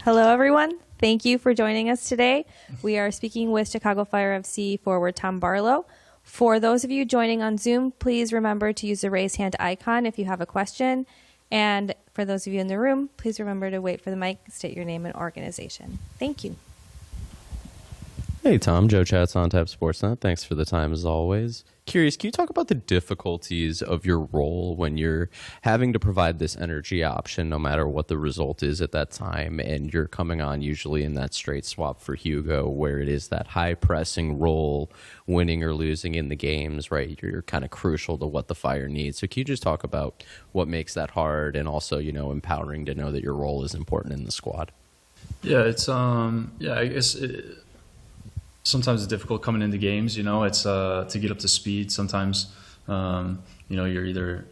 Hello, everyone. Thank you for joining us today. We are speaking with Chicago Fire FC forward Tom Barlow. For those of you joining on Zoom, please remember to use the raise hand icon if you have a question. And for those of you in the room, please remember to wait for the mic, state your name and organization. Thank you. Hey, Tom. Joe Chats on Tap Sportsnet. Thanks for the time, as always. Curious, can you talk about the difficulties of your role when you're having to provide this energy option, no matter what the result is at that time, and you're coming on usually in that straight swap for Hugo, where it is that high-pressing role, winning or losing in the games, right? You're kind of crucial to what the Fire needs. So can you just talk about what makes that hard and also, empowering to know that your role is important in the squad? Yeah, I guess sometimes it's difficult coming into games. It's to get up to speed. Sometimes, you're either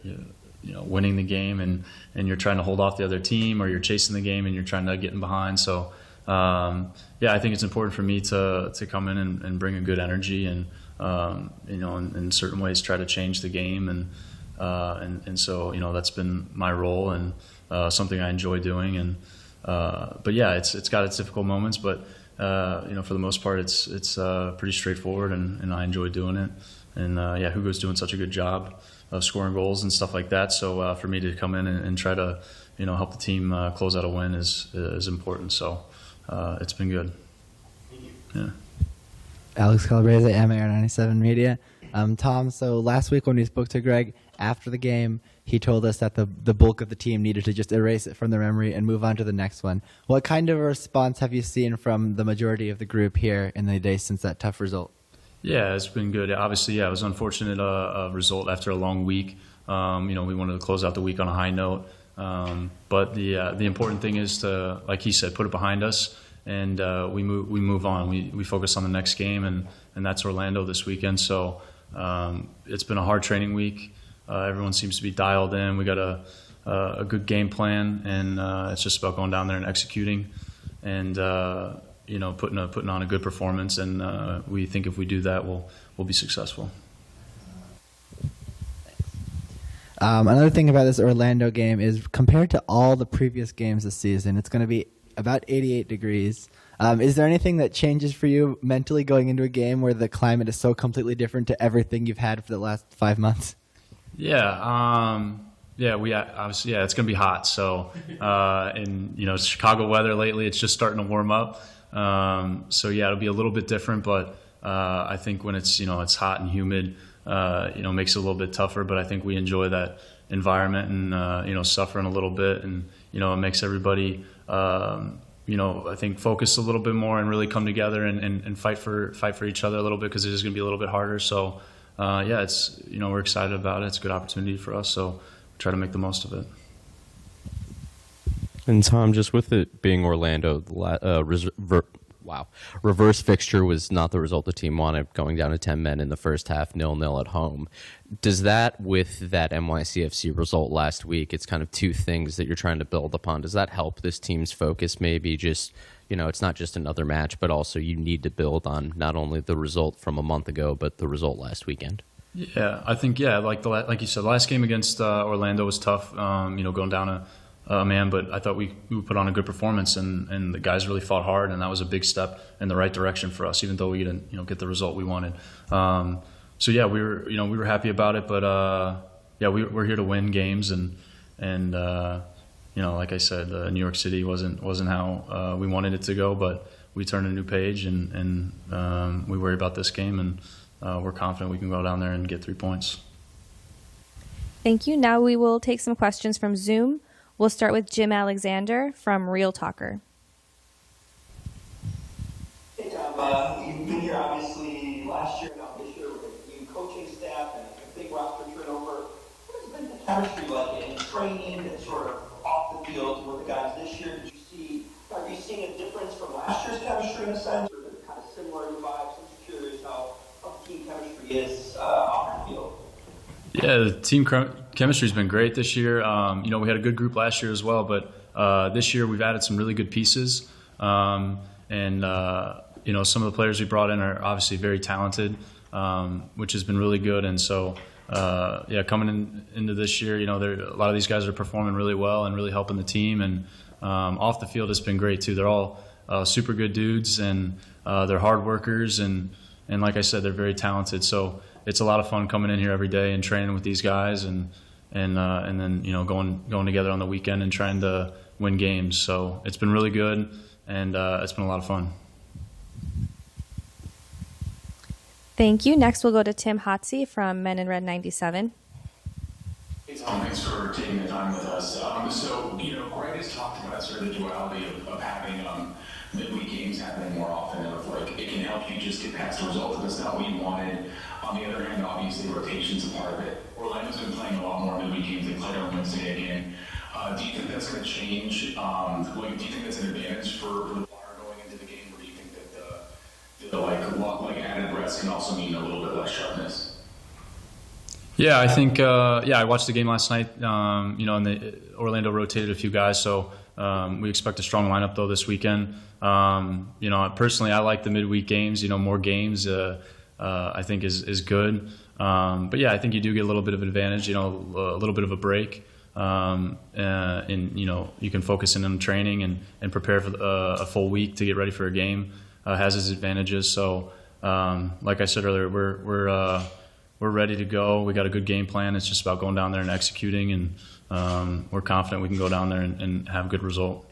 winning the game and you're trying to hold off the other team, or you're chasing the game and you're trying to get in behind. So, I think it's important for me to come in and bring a good energy and in certain ways try to change the game and so that's been my role and something I enjoy doing. And but yeah, it's got its difficult moments, but. For the most part, it's pretty straightforward, and I enjoy doing it. And Hugo's doing such a good job of scoring goals and stuff like that. So for me to come in and try to help the team close out a win is important. So it's been good. Yeah. Alex Calabrese, MAR 97 Media. Tom, so last week when we spoke to Greg after the game, he told us that the bulk of the team needed to just erase it from their memory and move on to the next one. What kind of a response have you seen from the majority of the group here in the days since that tough result? Yeah, it's been good. Obviously, it was an unfortunate result after a long week. We wanted to close out the week on a high note. But the important thing is to, like he said, put it behind us, and we move on. We focus on the next game, and that's Orlando this weekend. So it's been a hard training week. Everyone seems to be dialed in. We got a good game plan, and it's just about going down there and executing, and putting on a good performance. And we think if we do that, we'll be successful. Another thing about this Orlando game is compared to all the previous games this season, it's going to be about 88 degrees. Is there anything that changes for you mentally going into a game where the climate is so completely different to everything you've had for the last 5 months? Yeah, obviously, it's going to be hot. So, Chicago weather lately, it's just starting to warm up. It'll be a little bit different, but I think when it's hot and humid, makes it a little bit tougher. But I think we enjoy that environment and suffering a little bit, and it makes everybody I think focus a little bit more and really come together and fight for each other a little bit, because it is going to be a little bit harder. So. It's we're excited about it. It's a good opportunity for us, so try to make the most of it. And Tom, just with it being Orlando, reverse fixture was not the result the team wanted, going down to 10 men in the first half, 0-0 at home. Does that, with that NYCFC result last week, it's kind of two things that you're trying to build upon. Does that help this team's focus, maybe just, it's not just another match, but also you need to build on not only the result from a month ago, but the result last weekend? Yeah, I think, like you said, the last game against Orlando was tough, going down a man, but I thought we put on a good performance, and the guys really fought hard, and that was a big step in the right direction for us, even though we didn't get the result we wanted. We were happy about it, but we're here to win games, and like I said, New York City wasn't how we wanted it to go, but we turned a new page, and we worry about this game, and we're confident we can go down there and get 3 points. Thank you. Now we will take some questions from Zoom. We'll start with Jim Alexander from Real Talker. Hey, Tom. You've been here obviously last year, now this year with a new coaching staff and a big roster turnover. What has been the chemistry like in training and sort of off the field with the guys this year? Are you seeing a difference from last year's chemistry in a sense, or is it kind of similar vibes? I'm just curious how the team chemistry is off the field. Yeah, the team chemistry's been great this year. We had a good group last year as well, but this year we've added some really good pieces. Some of the players we brought in are obviously very talented, which has been really good. And so, coming into this year, a lot of these guys are performing really well and really helping the team. And off the field, it's been great too. They're all super good dudes, and they're hard workers, and like I said, they're very talented. So it's a lot of fun coming in here every day and training with these guys, and then going together on the weekend and trying to win games. So it's been really good, and it's been a lot of fun. Thank you. Next, we'll go to Tim Hotsey from Men in Red 97. Hey Tom, thanks for taking the time with us. So, Greg has talked about sort of the duality of having midweek games happening more often, of like it can help you just get past the result if it's not what you wanted. On the other hand, obviously rotation's a part of it. Orlando's been playing a lot more midweek games. They played on Wednesday again. Do you think that's going to change? Do you think that's an advantage for the Flyer going into the game, or do you think that the added rest can also mean a little bit less sharpness? Yeah, I think I watched the game last night. And Orlando rotated a few guys, so we expect a strong lineup though this weekend. Personally, I like the midweek games. More games, I think is good. But yeah, I think you do get a little bit of advantage. A little bit of a break, and you can focus in on training and prepare for a full week to get ready for a game. Has its advantages. So, like I said earlier, we're ready to go. We got a good game plan. It's just about going down there and executing, and we're confident we can go down there and have a good result.